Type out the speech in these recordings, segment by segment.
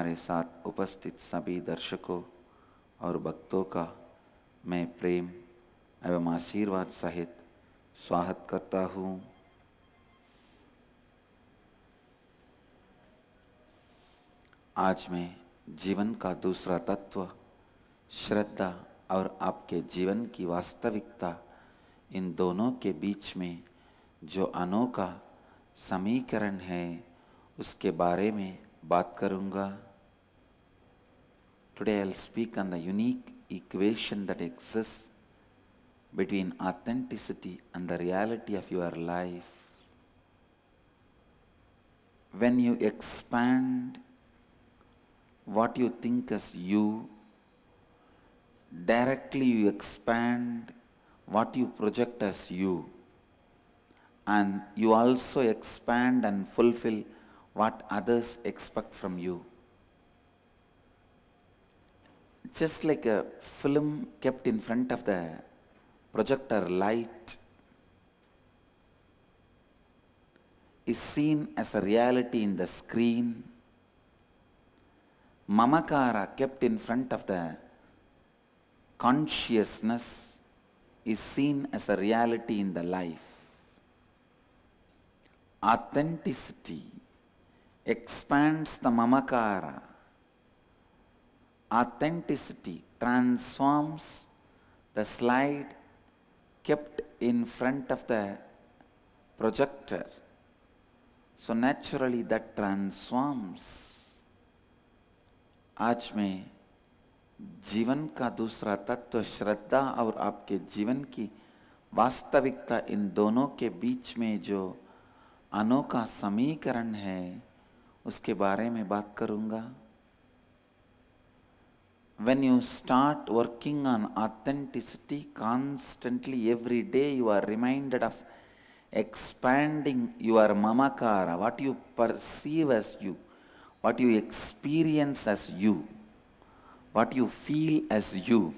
हमारे साथ उपस्थित सभी दर्शकों और भक्तों का मैं प्रेम एवं आशीर्वाद सहित स्वागत करता हूँ। आज मैं जीवन का दूसरा तत्व श्रद्धा और आपके जीवन की वास्तविकता, इन दोनों के बीच में जो अनोखा समीकरण है उसके बारे में बात करूँगा। Today I'll speak on the unique equation that exists between authenticity and the reality of your life. When you expand what you think as you, directly you expand what you project as you, and you also expand and fulfill what others expect from you. Just like a film kept in front of the projector light is seen as a reality in the screen, mamakara kept in front of the consciousness is seen as a reality in the life. Authenticity expands the mamakara. Authenticity transforms the slide kept in front of the projector. So naturally that transforms. आज मैं जीवन का दूसरा तत्व श्रद्धा और आपके जीवन की वास्तविकता, इन दोनों के बीच में जो अनोखा समीकरण है उसके बारे में बात करूँगा। When you start working on authenticity constantly, every day you are reminded of expanding your mamakara, what you perceive as you, what you experience as you, what you feel as you.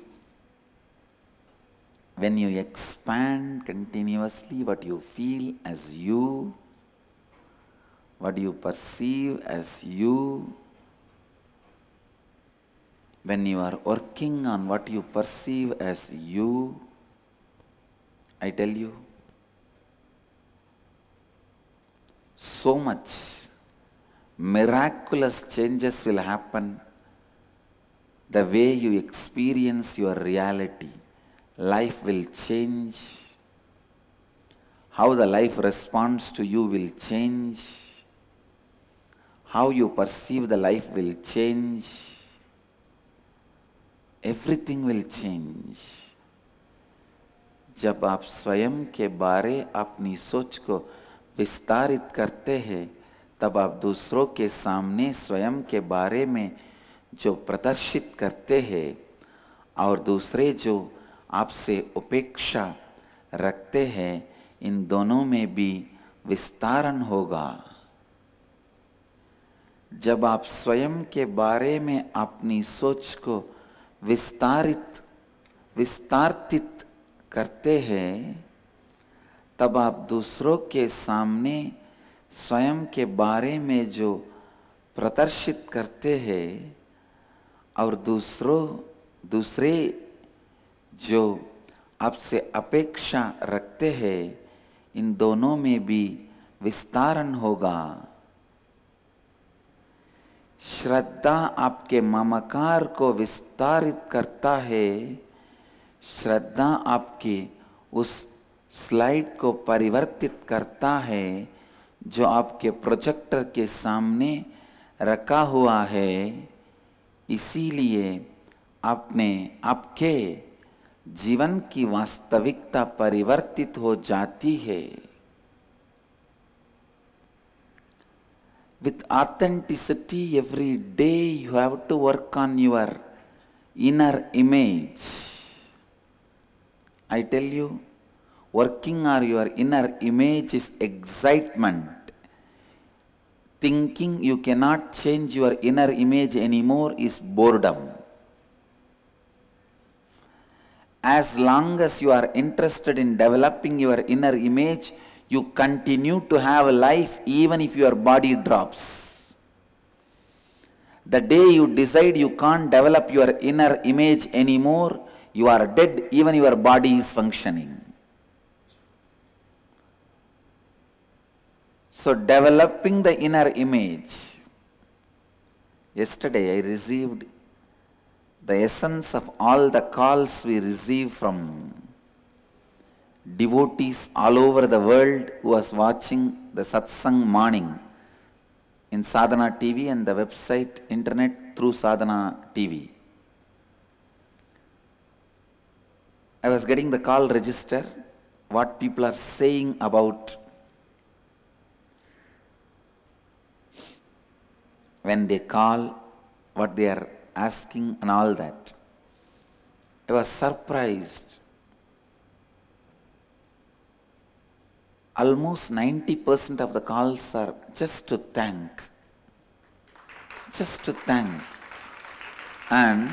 When you expand continuously what you feel as you, what you perceive as you, when you are working on what you perceive as you, I tell you, so much miraculous changes will happen. The way you experience your reality, life will change. How the life responds to you will change. How you perceive the life will change. Everything will change. जब आप स्वयं के बारे अपनी सोच को विस्तारित करते हैं, तब आप दूसरों के सामने स्वयं के बारे में जो प्रदर्शित करते हैं और दूसरे जो आपसे उपेक्षा रखते हैं, इन दोनों में भी विस्तारण होगा। जब आप स्वयं के बारे में अपनी सोच को विस्तारित करते हैं, तब आप दूसरों के सामने स्वयं के बारे में जो प्रदर्शित करते हैं और दूसरे जो आपसे अपेक्षा रखते हैं, इन दोनों में भी विस्तारण होगा। श्रद्धा आपके ममकार को विस्तारित करता है। श्रद्धा आपके उस स्लाइड को परिवर्तित करता है जो आपके प्रोजेक्टर के सामने रखा हुआ है। इसीलिए आपके जीवन की वास्तविकता परिवर्तित हो जाती है। With authenticity, every day you have to work on your inner image. I tell you, working on your inner image is excitement. Thinking you cannot change your inner image anymore is boredom. As long as you are interested in developing your inner image, you continue to have a life even if your body drops. The day you decide you can't develop your inner image anymore, you are dead, even your body is functioning. So developing the inner image. Yesterday I received the essence of all the calls we receive from devotees all over the world who was watching the Satsang morning in Sadhana TV and the website internet through Sadhana TV. I was getting the call register, what people are saying about when they call, what they are asking and all that. I was surprised. Almost 90% of the calls are just to thank. Just to thank. And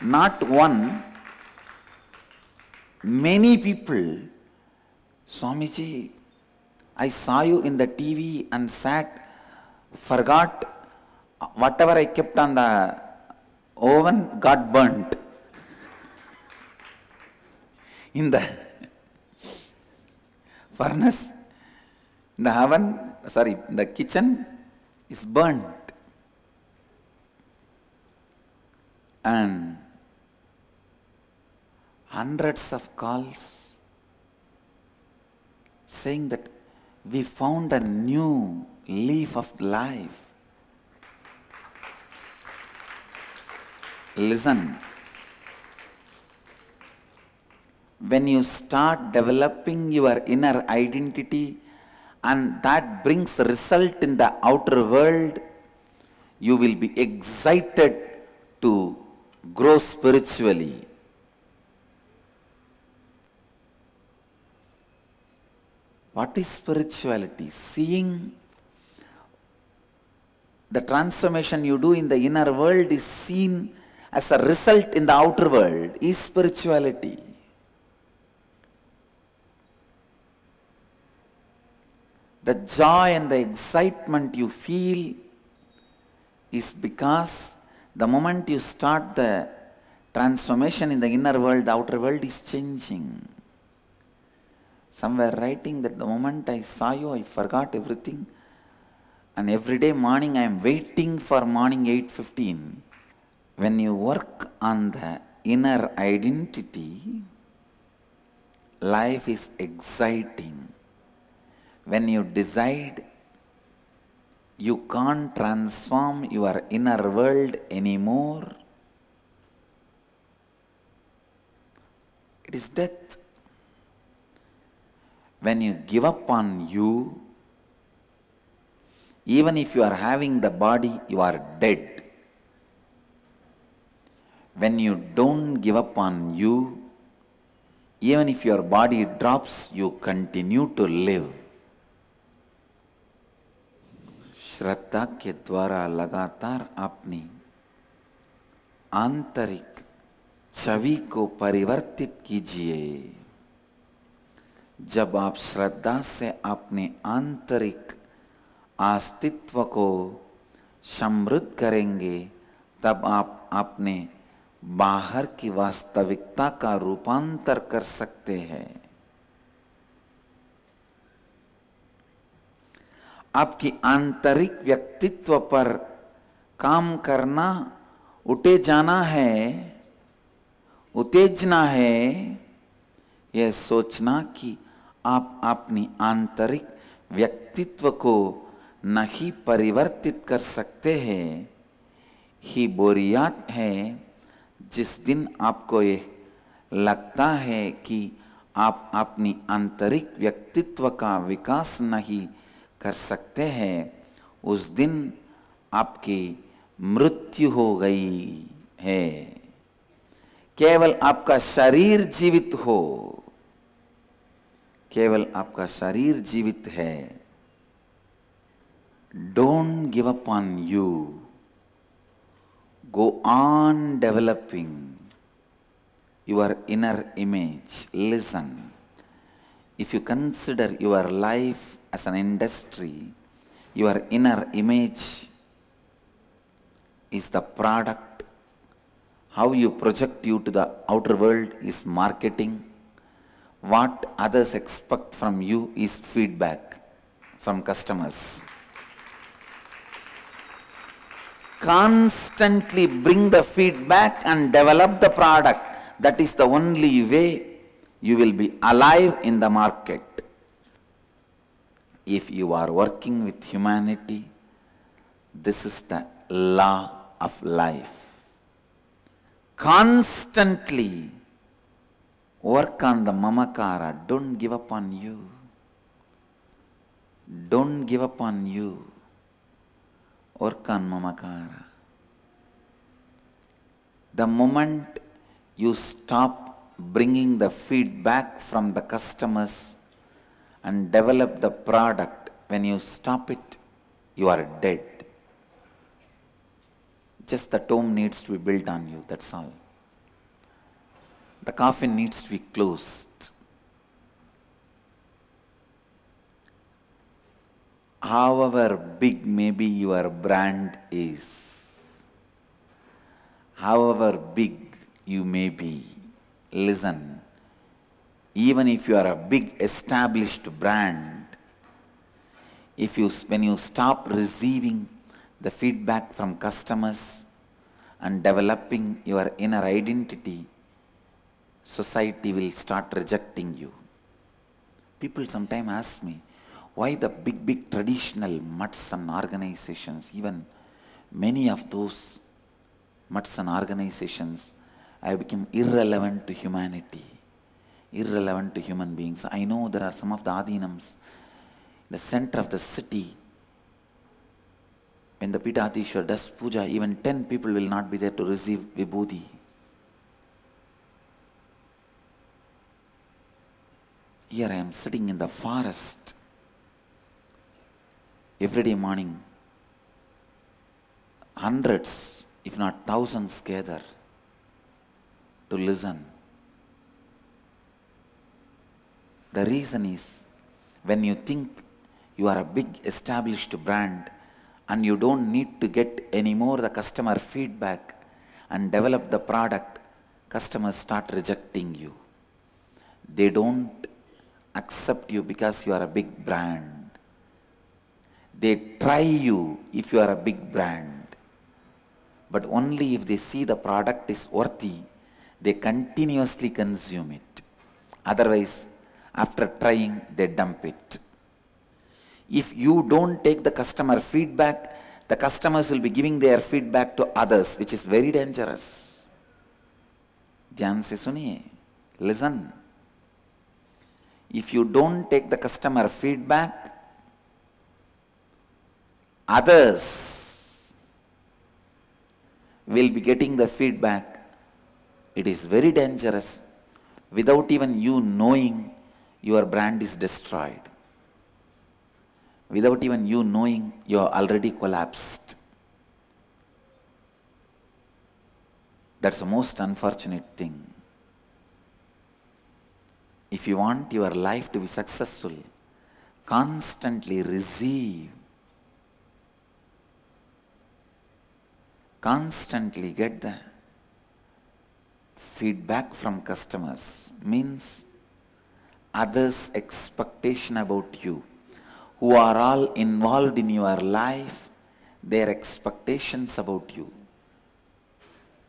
not one, many people, Swamiji, I saw you in the TV and sat, forgot whatever I kept on the oven got burnt. In the furnace, in the oven, in the kitchen is burnt. And hundreds of calls saying that we found a new leaf of life. Listen. When you start developing your inner identity and that brings result in the outer world, you will be excited to grow spiritually. What is spirituality? Seeing the transformation you do in the inner world is seen as a result in the outer world is spirituality. The joy and the excitement you feel is because the moment you start the transformation in the inner world, the outer world is changing. Somewhere writing that the moment I saw you, I forgot everything. And every day morning I am waiting for morning 8:15. When you work on the inner identity, life is exciting. When you decide you can't transform your inner world anymore, it is death. When you give up on you, even if you are having the body, you are dead. When you don't give up on you, even if your body drops, you continue to live. श्रद्धा के द्वारा लगातार अपनी आंतरिक छवि को परिवर्तित कीजिए। जब आप श्रद्धा से अपने आंतरिक अस्तित्व को समृद्ध करेंगे, तब आप अपने बाहर की वास्तविकता का रूपांतर कर सकते हैं। आपकी आंतरिक व्यक्तित्व पर काम करना, उठे जाना है, उत्तेजना है, यह सोचना कि आप अपनी आंतरिक व्यक्तित्व को नहीं परिवर्तित कर सकते हैं, ही बोरियत है। जिस दिन आपको यह लगता है कि आप अपनी आंतरिक व्यक्तित्व का विकास नहीं कर सकते हैं, उस दिन आपकी मृत्यु हो गई है। केवल आपका शरीर जीवित हो, केवल आपका शरीर जीवित है। Don't give up on you, go on developing your inner image. Listen, if you consider your life as an industry, your inner image is the product. How you project you to the outer world is marketing. What others expect from you is feedback from customers. Constantly bring the feedback and develop the product. That is the only way you will be alive in the market. If you are working with humanity, this is the law of life. Constantly work on the mamakara. Don't give up on you. Don't give up on you. Work on mamakara. The moment you stop bringing the feedback from the customers and develop the product, when you stop it, you are dead. Just the tomb needs to be built on you, that's all. The coffin needs to be closed. However big maybe your brand is, however big you may be, listen, even if you are a big established brand, when you stop receiving the feedback from customers and developing your inner identity, society will start rejecting you. People sometimes ask me, why the big traditional mutts and organizations, even many of those mutts and organizations have become irrelevant to humanity, irrelevant to human beings. I know there are some of the Adinams, the center of the city, when the Pitadishwar does puja, even 10 people will not be there to receive vibhuti. Here I am sitting in the forest. Every day morning, hundreds, if not thousands, gather to listen. The reason is, when you think you are a big established brand and you don't need to get any more the customer feedback and develop the product, customers start rejecting you. They don't accept you because you are a big brand. They try you if you are a big brand, but only if they see the product is worthy, they continuously consume it. Otherwise, after trying, they dump it. If you don't take the customer feedback, the customers will be giving their feedback to others, which is very dangerous. Dhyan se suniye, listen. If you don't take the customer feedback, others will be getting the feedback. It is very dangerous. Without even you knowing, your brand is destroyed. Without even you knowing, you are already collapsed. That's the most unfortunate thing. If you want your life to be successful, constantly receive. Constantly get the feedback from customers, means others' expectation about you, who are all involved in your life, their expectations about you.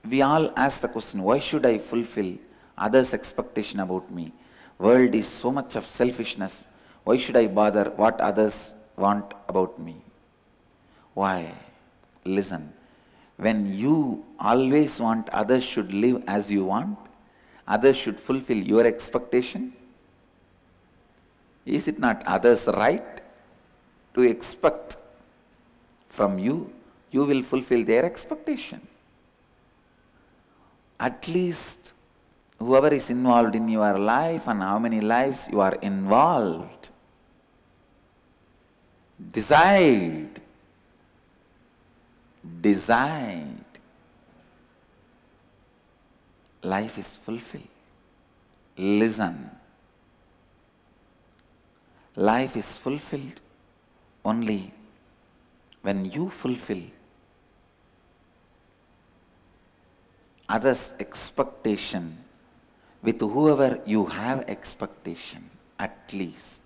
We all ask the question, why should I fulfill others' expectation about me? World is so much of selfishness. Why should I bother what others want about me? Why? Listen. When you always want others should live as you want, others should fulfill your expectation, is it not others' right to expect from you? You will fulfill their expectation. At least whoever is involved in your life and how many lives you are involved, decide. Life is fulfilled. Listen. Life is fulfilled only when you fulfill others' expectation with whoever you have expectation, at least.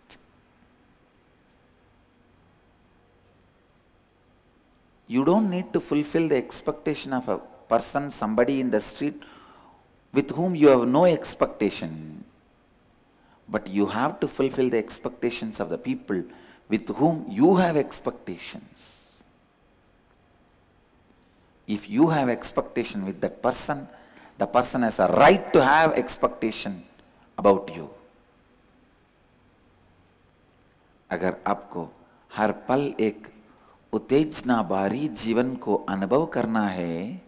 You don't need to fulfill the expectation of a person, somebody in the street with whom you have no expectation. But you have to fulfill the expectations of the people with whom you have expectations. If you have expectation with that person, the person has a right to have expectation about you. अगर आपको हर पल एक उत्तेजना भारी जीवन को अनुभव करना है,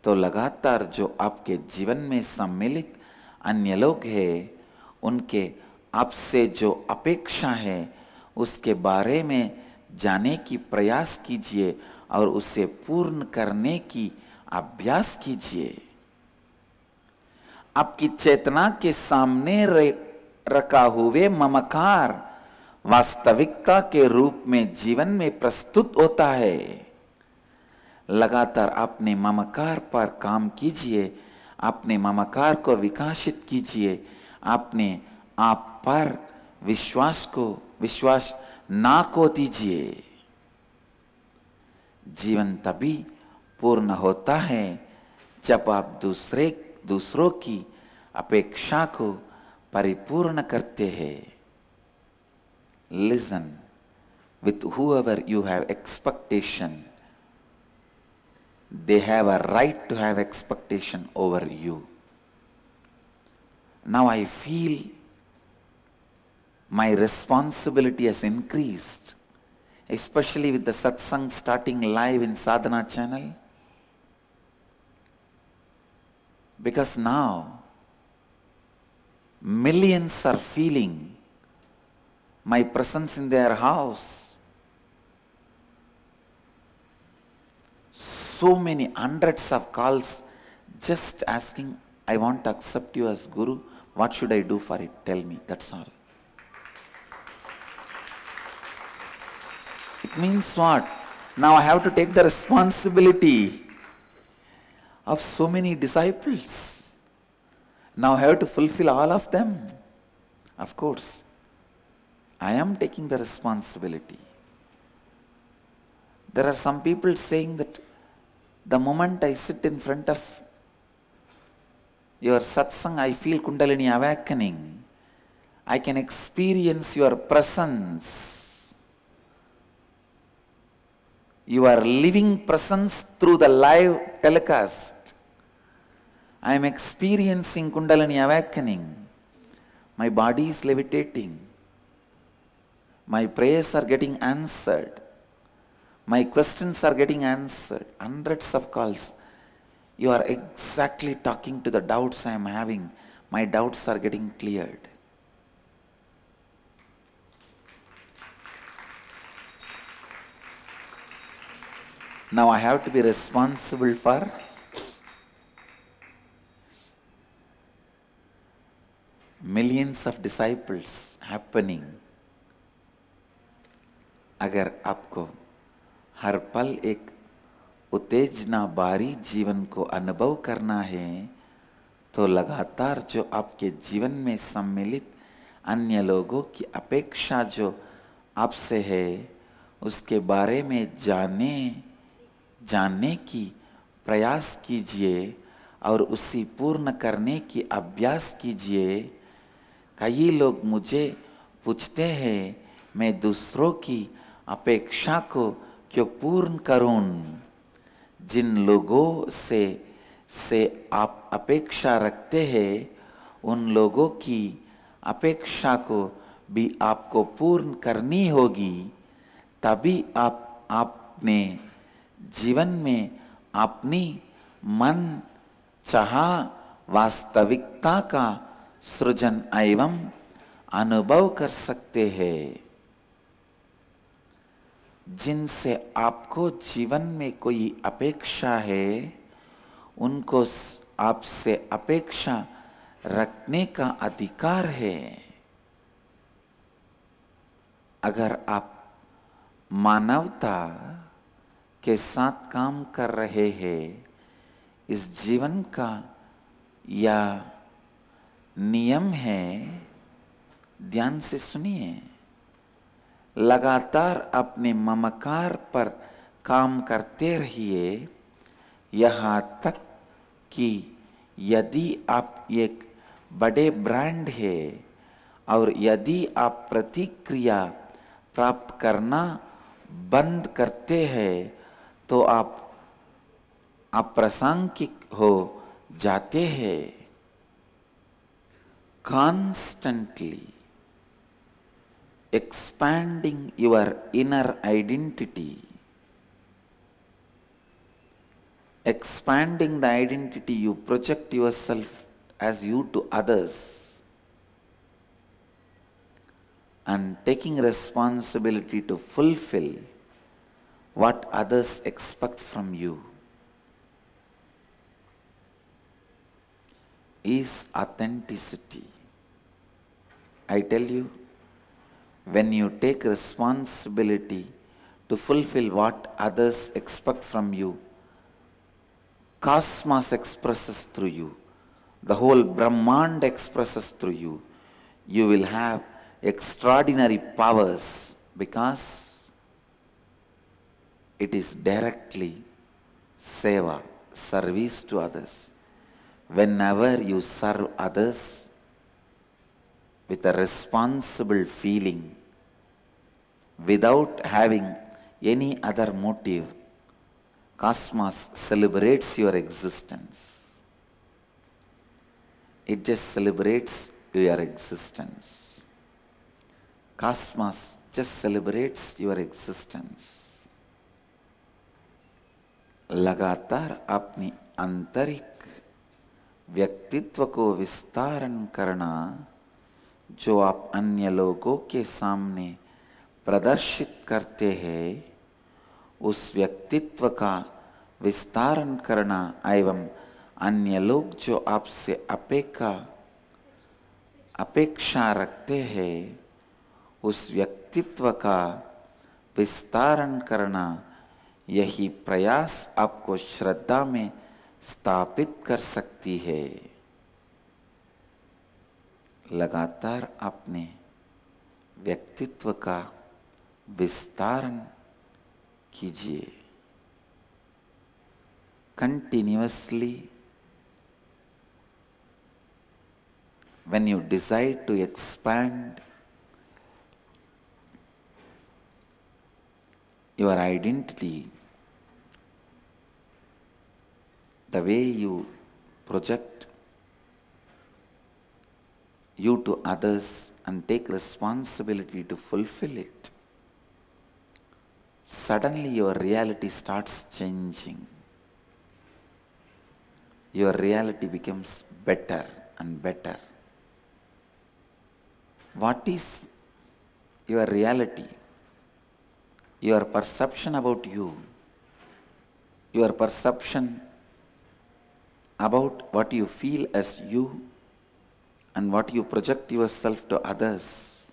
तो लगातार जो आपके जीवन में सम्मिलित अन्य लोग हैं, उनके आपसे जो अपेक्षा है उसके बारे में जानने की प्रयास कीजिए और उसे पूर्ण करने की अभ्यास कीजिए। आपकी चेतना के सामने रखा हुए ममकार वास्तविकता के रूप में जीवन में प्रस्तुत होता है। लगातार अपने ममकार पर काम कीजिए, अपने ममकार को विकसित कीजिए, अपने आप पर विश्वास ना को दीजिए। जीवन तभी पूर्ण होता है जब आप दूसरों की अपेक्षा को परिपूर्ण करते हैं। Listen, with whoever you have expectation, they have a right to have expectation over you. Now I feel my responsibility has increased, especially with the satsang starting live in sadhana channel, because now millions are feeling my presence in their house. So many hundreds of calls just asking, I want to accept you as Guru. What should I do for it? Tell me. That's all. It means what? Now I have to take the responsibility of so many disciples. Now I have to fulfill all of them. Of course, I am taking the responsibility. There are some people saying that the moment I sit in front of your satsang, I feel Kundalini awakening. I can experience your presence. Your living presence through the live telecast. I am experiencing Kundalini awakening. My body is levitating. My prayers are getting answered. My questions are getting answered. Hundreds of calls. You are exactly talking to the doubts I am having. My doubts are getting cleared. Now I have to be responsible for millions of disciples happening. अगर आपको हर पल एक उत्तेजना भारी जीवन को अनुभव करना है, तो लगातार जो आपके जीवन में सम्मिलित अन्य लोगों की अपेक्षा जो आपसे है, उसके बारे में जानने की प्रयास कीजिए और उसी पूर्ण करने की अभ्यास कीजिए। कई लोग मुझे पूछते हैं, मैं दूसरों की अपेक्षा को क्यों पूर्ण करूं? जिन लोगों से आप अपेक्षा रखते हैं, उन लोगों की अपेक्षा को भी आपको पूर्ण करनी होगी। तभी आप अपने जीवन में अपनी मन चाहा वास्तविकता का सृजन एवं अनुभव कर सकते हैं। जिनसे आपको जीवन में कोई अपेक्षा है, उनको आपसे अपेक्षा रखने का अधिकार है। अगर आप मानवता के साथ काम कर रहे हैं, इस जीवन का या नियम है। ध्यान से सुनिए। लगातार अपने ममकार पर काम करते रहिए यहाँ तक कि यदि आप एक बड़े ब्रांड है और यदि आप प्रतिक्रिया प्राप्त करना बंद करते हैं तो आप अप्रासंगिक हो जाते हैं। Constantly expanding your inner identity, expanding the identity you project yourself as you to others, and taking responsibility to fulfill what others expect from you is authenticity. I tell you, when you take responsibility to fulfill what others expect from you, cosmos expresses through you, the whole Brahmand expresses through you. You will have extraordinary powers because it is directly seva, service to others. Whenever you serve others with a responsible feeling, without having any other motive, cosmos celebrates your existence. It just celebrates your existence. Cosmos just celebrates your existence. लगातार अपनी आंतरिक व्यक्तित्व को विस्तारण करना जो आप अन्य लोगों के सामने प्रदर्शित करते हैं, उस व्यक्तित्व का विस्तारण करना एवं अन्य लोग जो आपसे अपेक्षा रखते हैं, उस व्यक्तित्व का विस्तारण करना, यही प्रयास आपको श्रद्धा में स्थापित कर सकती है। लगातार अपने व्यक्तित्व का विस्तारण कीजिए। Continuously, when you decide to expand your identity, the way you project you to others and take responsibility to fulfill it, suddenly your reality starts changing. Your reality becomes better and better. What is your reality? Your perception about you, your perception about what you feel as you and what you project yourself to others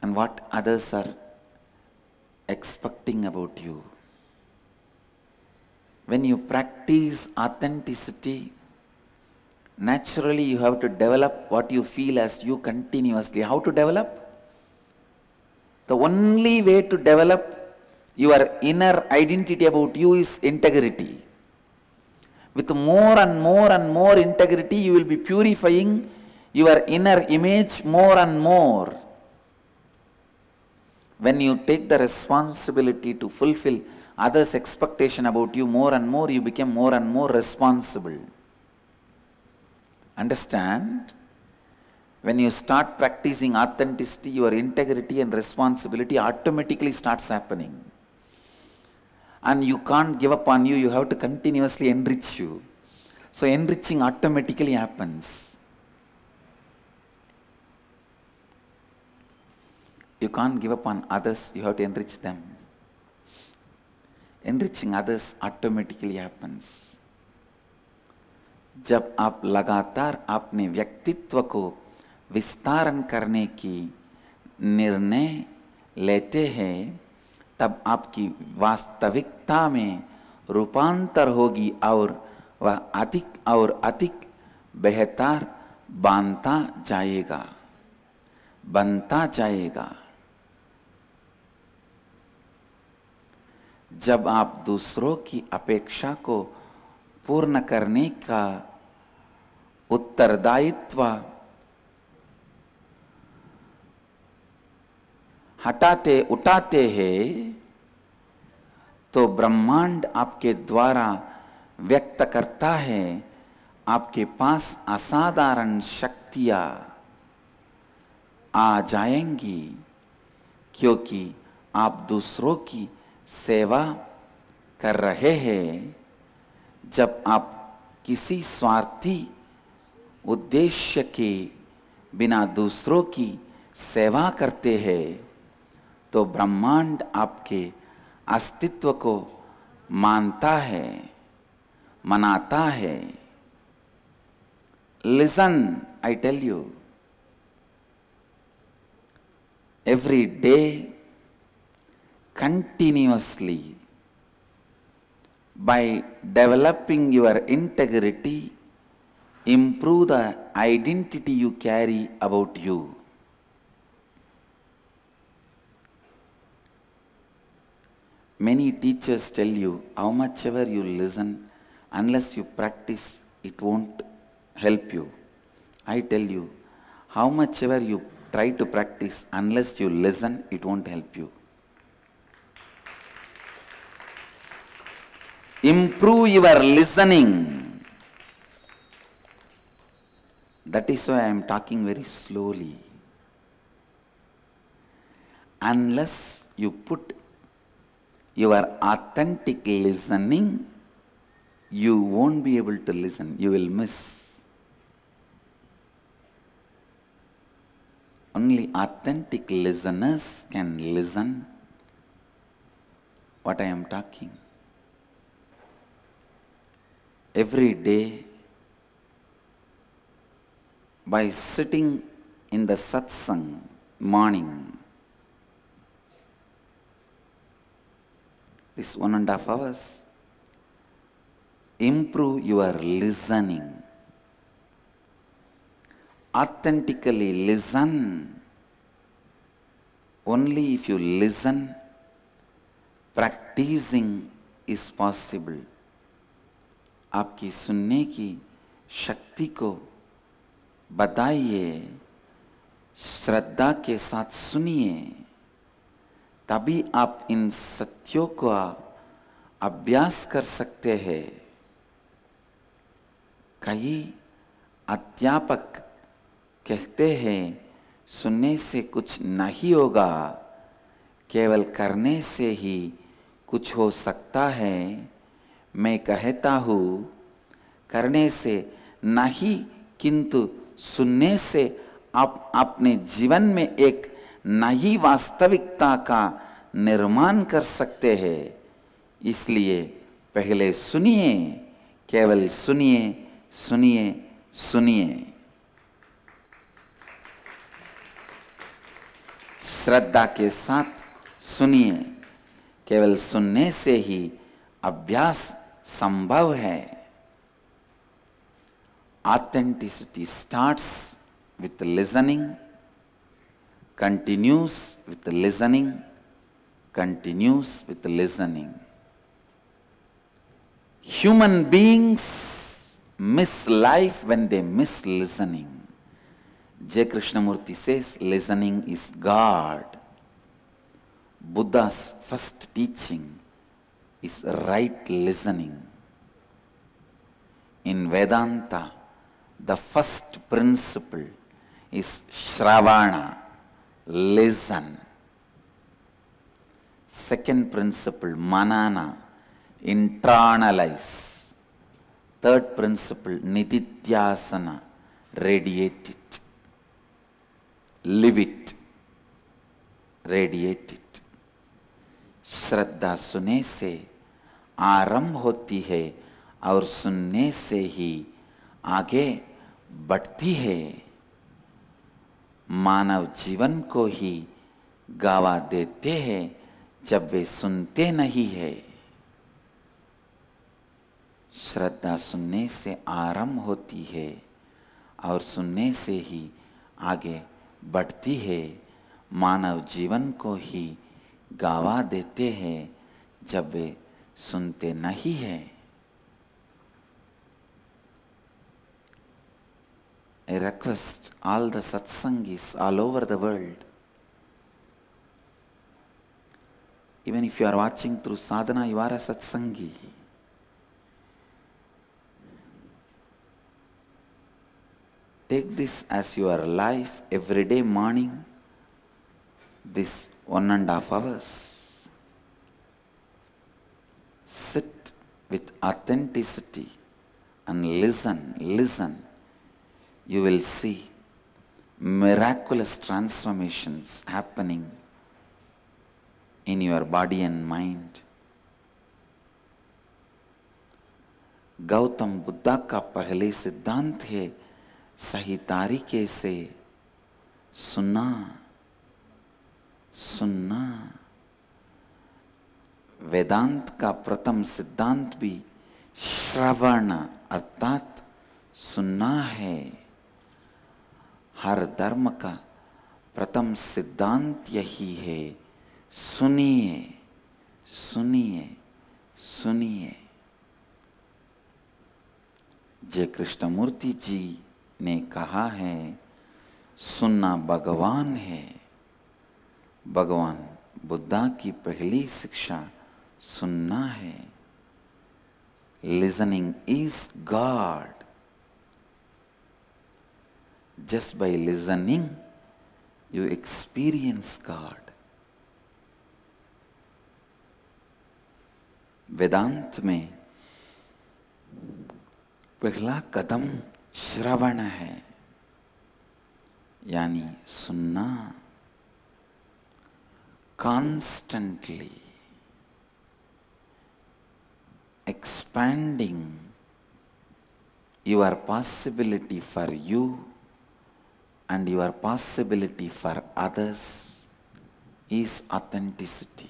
and what others are expecting about you. When you practice authenticity, naturally you have to develop what you feel as you continuously. How to develop? The only way to develop your inner identity about you is integrity. With more and more and more integrity, you will be purifying your inner image more and more. When you take the responsibility to fulfill others' expectation about you more and more, you become more and more responsible. Understand? When you start practicing authenticity, your integrity and responsibility automatically starts happening. And you can't give up on you, you have to continuously enrich you. So enriching automatically happens. You can't give up on others, you have to enrich them. Enriching others automatically happens. जब आप लगातार अपने व्यक्तित्व को विस्तारण करने की निर्णय लेते हैं, तब आपकी वास्तविकता में रूपांतर होगी और वह अधिक और अधिक बेहतर बनता जाएगा। जब आप दूसरों की अपेक्षा को पूर्ण करने का उत्तरदायित्व उठाते हैं, तो ब्रह्मांड आपके द्वारा व्यक्त करता है, आपके पास असाधारण शक्तियां आ जाएंगी, क्योंकि आप दूसरों की सेवा कर रहे हैं। जब आप किसी स्वार्थी उद्देश्य के बिना दूसरों की सेवा करते हैं, तो ब्रह्मांड आपके अस्तित्व को मनाता है। Listen, I tell you, every day, continuously, by developing your integrity, improve the identity you carry about you. Many teachers tell you, how much ever you listen, unless you practice, it won't help you. I tell you, how much ever you try to practice, unless you listen, it won't help you. Improve your listening. That is why I am talking very slowly. Unless you put your authentic listening, you won't be able to listen. You will miss. Only authentic listeners can listen what I am talking. Every day, by sitting in the satsang morning, this 1.5 hours, improve your listening. Authentically listen. Only if you listen, practicing is possible. आपकी सुनने की शक्ति को बताइए, श्रद्धा के साथ सुनिए, तभी आप इन सत्यों का अभ्यास कर सकते हैं। कई अध्यापक कहते हैं, सुनने से कुछ नहीं होगा, केवल करने से ही कुछ हो सकता है। मैं कहता हूँ, करने से नहीं, किंतु सुनने से आप अपने जीवन में एक नई वास्तविकता का निर्माण कर सकते हैं। इसलिए पहले सुनिए, केवल सुनिए, सुनिए, सुनिए। श्रद्धा के साथ सुनिए। केवल सुनने से ही अभ्यास संभव है। Authenticity starts with listening, continues with listening, continues with listening. Human beings miss life when they miss listening. J. Krishnamurti says, listening is God. Buddha's first teaching is right listening. In Vedanta, the first principle is Shravana, listen. Second principle, Manana, internalize. Third principle, Nididhyasana, radiate it. Live it. Radiate it. श्रद्धा सुनने से आरंभ होती है और सुनने से ही आगे बढ़ती है। मानव जीवन को ही गवा देते हैं जब वे सुनते नहीं है। श्रद्धा सुनने से आरंभ होती है और सुनने से ही आगे बढ़ती है। मानव जीवन को ही गवा देते हैं जब वे सुनते नहीं हैं। I request all the satsangis all over the world, even if you are watching through sadhana, you are a satsangi. Take this as your life every day morning, this 1.5 hours. Sit with authenticity and listen. You will see miraculous transformations happening in your body and mind. Gautam Buddha का पहले सिद्धांत है सही तरीके से सुनना। वेदांत का प्रथम सिद्धांत भी श्रवण अर्थात सुनना है। हर धर्म का प्रथम सिद्धांत यही है, सुनिए। जय कृष्णमूर्ति जी ने कहा है, सुनना भगवान है। भगवान बुद्धा की पहली शिक्षा सुनना है। Listening is God. Just by listening, you experience God. वेदांत में पहला कदम श्रवण है, यानी सुनना। Constantly expanding your possibility for you and your possibility for others is authenticity.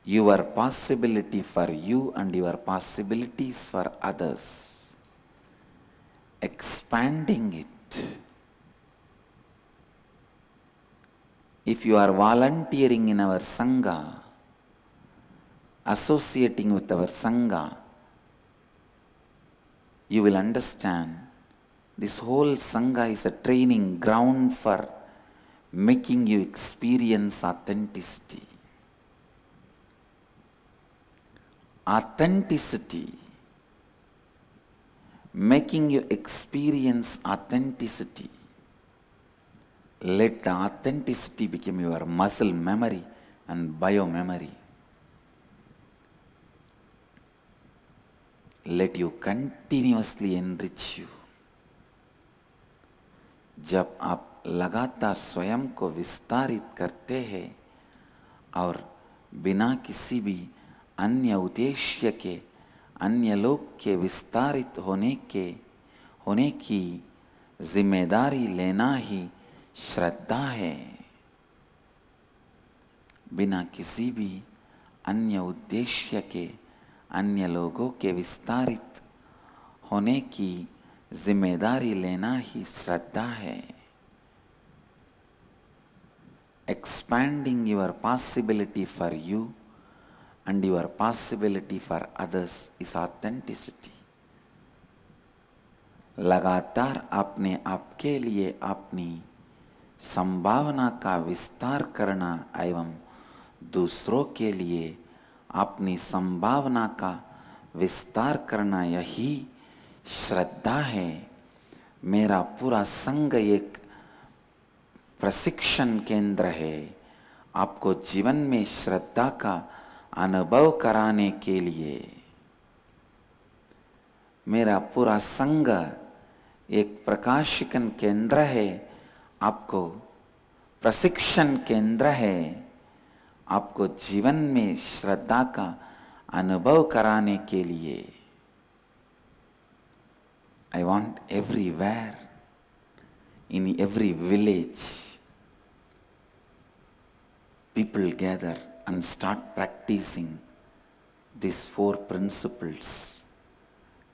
Your possibility for you and your possibilities for others, expanding it. If you are volunteering in our Sangha, associating with our Sangha, you will understand this whole Sangha is a training ground for making you experience authenticity. Authenticity, making you experience authenticity. Let the authenticity become your muscle memory and bio-memory. Let you continuously enrich you. जब आप लगातार स्वयं को विस्तारित करते हैं और बिना किसी भी अन्य उद्देश्य के, अन्य लोग के विस्तारित होने की जिम्मेदारी लेना ही श्रद्धा है। बिना किसी भी अन्य उद्देश्य के, अन्य लोगों के विस्तारित होने की जिम्मेदारी लेना ही श्रद्धा है। Expanding your possibility for you and your possibility for others is authenticity. लगातार अपने आप के लिए अपनी संभावना का विस्तार करना एवं दूसरों के लिए अपनी संभावना का विस्तार करना, यही श्रद्धा है। मेरा पूरा संघ एक प्रशिक्षण केंद्र है, आपको जीवन में श्रद्धा का अनुभव कराने के लिए। मेरा पूरा संघ एक प्रकाशिकन केंद्र है, आपको प्रशिक्षण केंद्र है, आपको जीवन में श्रद्धा का अनुभव कराने के लिए। I want everywhere, in every village, people gather and start practicing these 4 principles: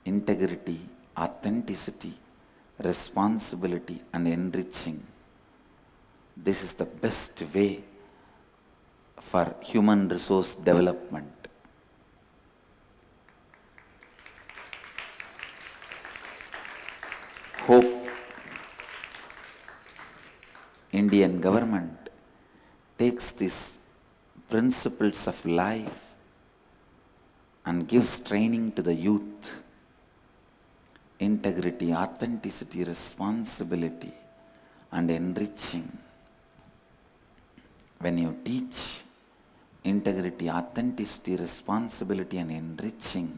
integrity, authenticity, responsibility, and enriching. This is the best way for human resource development. Hope Indian government takes these principles of life and gives training to the youth. Integrity, authenticity, responsibility, and enriching. When you teach integrity, authenticity, responsibility, and enriching,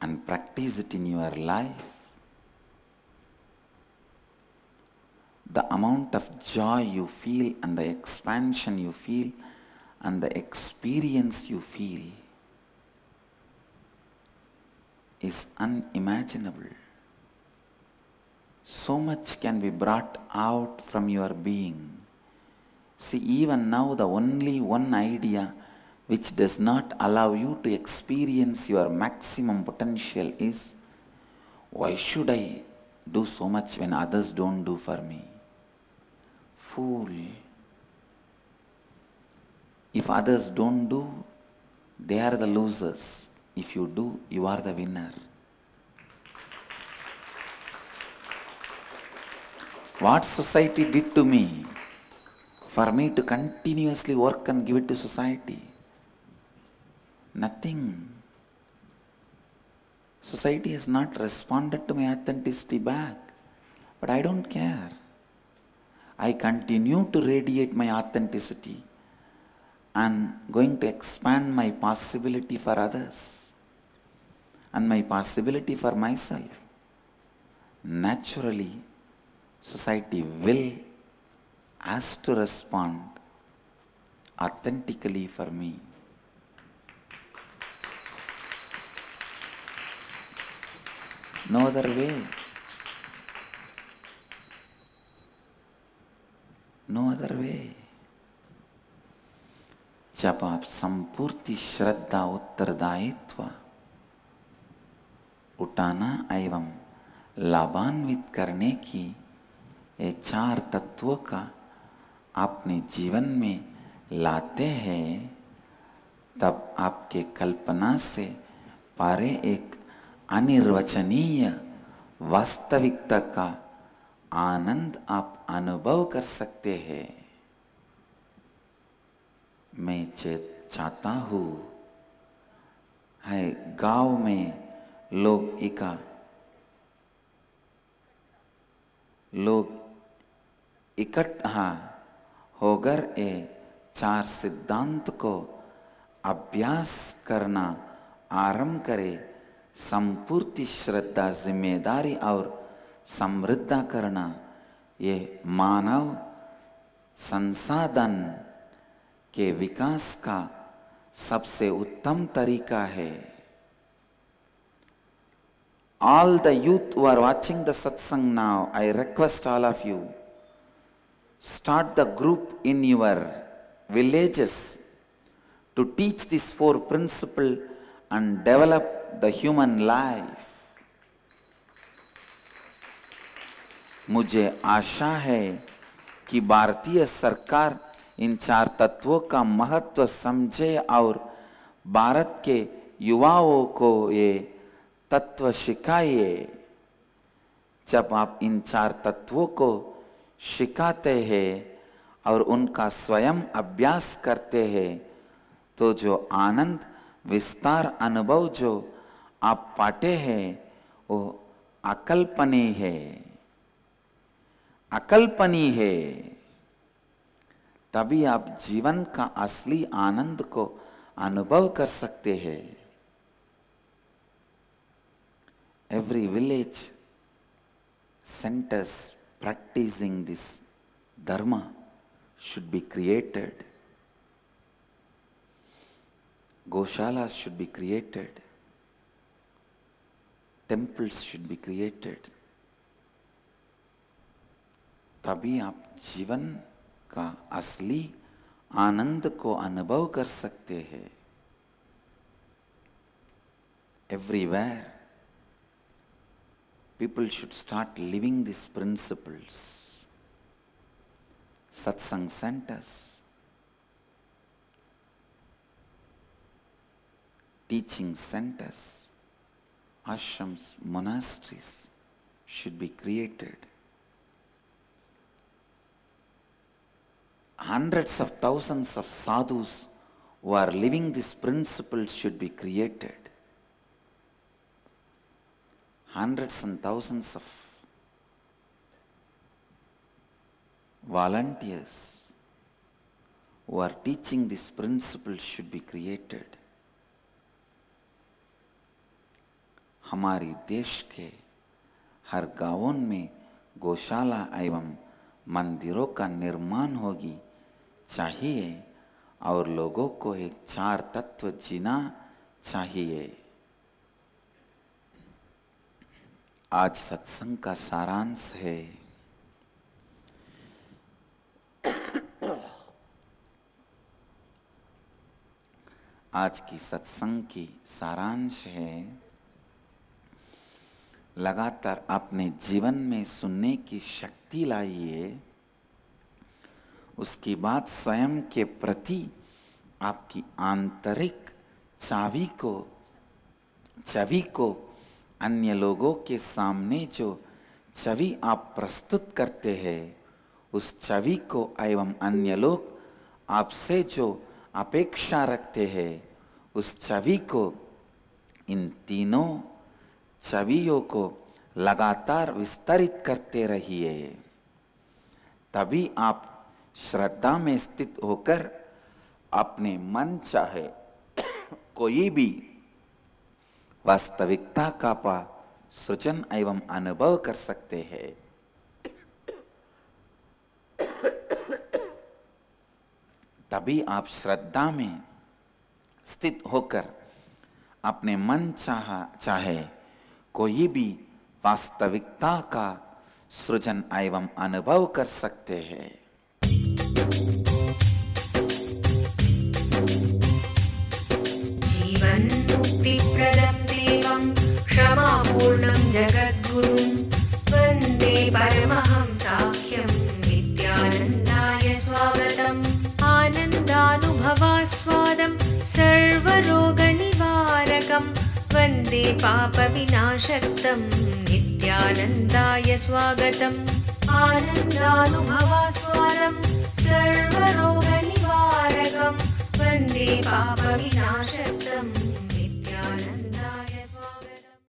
and practice it in your life, the amount of joy you feel and the expansion you feel and the experience you feel is unimaginable. So much can be brought out from your being. See, even now the only one idea which does not allow you to experience your maximum potential is, why should I do so much when others don't do for me? Fool. If others don't do, they are the losers. If you do, you are the winner. What society did to me, for me to continuously work and give it to society? Nothing. Society has not responded to my authenticity back, but I don't care. I continue to radiate my authenticity and going to expand my possibility for others and my possibility for myself. Naturally, society will ask to respond authentically for me. No other way. No other way. जब आप संपूर्ण श्रद्धा उत्तरदायित्व उठाना एवं लाभान्वित करने की ये 4 तत्वों का अपने जीवन में लाते हैं, तब आपके कल्पना से पारे एक अनिर्वचनीय वास्तविकता का आनंद आप अनुभव कर सकते हैं। मैं चाहता हूँ है गांव में लोग इकट्ठा होकर ये 4 सिद्धांत को अभ्यास करना आरंभ करे। संपूर्ण श्रद्धा, जिम्मेदारी और समृद्ध करना ये मानव संसाधन के विकास का सबसे उत्तम तरीका है। All the youth who are watching the satsang now, I request all of you, start the group in your villages to teach these 4 principles and develop the human life. मुझे आशा है कि भारतीय सरकार इन 4 तत्वों का महत्व समझे और भारत के युवाओं को ये तत्व सिखाइए। जब आप इन 4 तत्वों को सिखाते हैं और उनका स्वयं अभ्यास करते हैं, तो जो आनंद विस्तार अनुभव जो आप पाते हैं वो अकल्पनीय है, अकल्पनीय है। तभी आप जीवन का असली आनंद को अनुभव कर सकते हैं। Every village centers practicing this dharma should be created. Goshalas should be created. Temples should be created. तभी आप जीवन का असली आनंद को अनुभव कर सकते हैं। Everywhere people should start living these principles. Satsang centers, teaching centers, ashrams, monasteries should be created. Hundreds of thousands of sadhus who are living these principles should be created. Hundreds and thousands of volunteers who are teaching these principles should be created. हमारी देश के हर गांवों में गौशाला एवं मंदिरों का निर्माण होगी चाहिए और लोगों को एक चार तत्व जीना चाहिए। आज सत्संग का सारांश है आज की सत्संग की सारांश है लगातार अपने जीवन में सुनने की शक्ति लाइए। उसकी बात स्वयं के प्रति आपकी आंतरिक छवि को अन्य लोगों के सामने जो छवि आप प्रस्तुत करते हैं उस छवि को एवं अन्य लोग आपसे जो अपेक्षा रखते हैं उस छवि को, इन तीनों छवियों को लगातार विस्तरित करते रहिए। तभी आप श्रद्धा में स्थित होकर अपने मन चाहे कोई भी वास्तविकता का सृजन एवं अनुभव कर सकते हैं। तभी आप श्रद्धा में स्थित होकर अपने मन चाहे कोई भी वास्तविकता का सृजन एवं अनुभव कर सकते हैं। जीवन मुक्ति प्रदं देवं क्षमापूर्णं जगद्गुरुं वन्दे परमहंसाख्यं नित्यानन्दाय स्वागतम्। आनन्दानुभवास्वादं सर्वरोगनिवारकं वन्दे पापविनाशक्तं नित्यानन्दाय स्वागतम्। आनन्दानुभवास्वादं सर्वरोगनिवारकं वन्दे पापविनाशक्तं